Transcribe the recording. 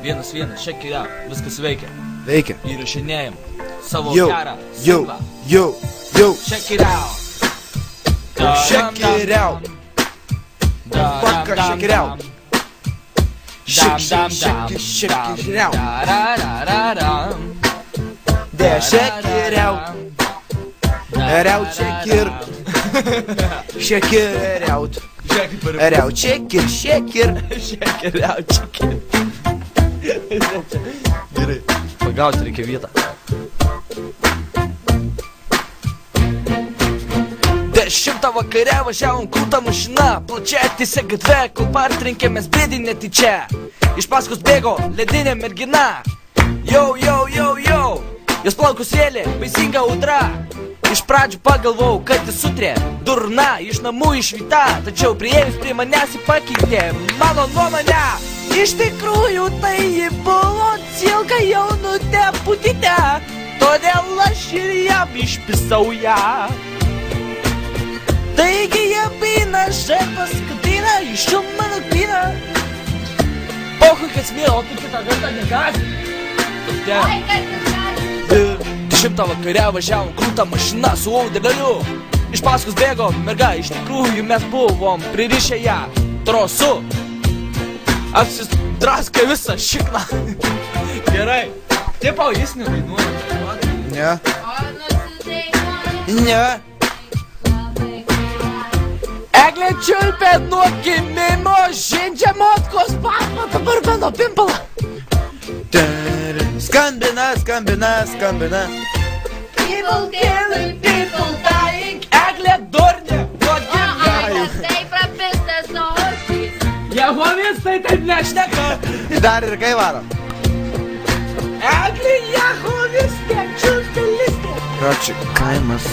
Vienas, check it out, viskas veikia. Veikia. Įrašinėjam savo Yo, gerą yo, singlą. yo, yo. Check it out. Check it out. Fucker, check it out. Check it out. There, check it out. Out, check it. Check it out. Out, check it, check it. Check it out, check it. Gerai, pagauti reikia vietą. 10 vakare važiavom krūtą mašiną, plačiatėse gatve, kol partrenkėmės bėdį netyčia. Iš paskos bėgo ledinė mergina. Jau, jos plaukus vėlė, baisinga audra. Iš pradžių pagalvojau, kad jis sutrė, durna, iš namų išvyta. Tačiau priėjus prie manęs jį pakeitė mano nuomonę. Iš tikrųjų tai ji buvo cilka jaunutė putytė, todėl aš ir jam išpisau ją. Taigi jie pina, šefas katina, iščium mano kina. Pohui, kad smėra, o tu kitą kartą negazi. 10 vakare važiavom krūtą mašiną su audeleliu. Iš paskos bėgo merga, iš tikrųjų mes buvom pririšę ją trosu. Apsidraskai visą šikną. Gerai. Tipo, jis nedainuoja. Ne. Ne. Eglė čiulpė nuo gimimo, žindžia motkos papą, dabar mano pimpalą. Skambina. People killing, people dying. Eglė durnė, nuo gimimo. Tai prapistas ošys. Jehovistai taip nešneka. Dar ir kai varo. Eglė jehovistė, čiulpė listė. Kačiu, kaimas.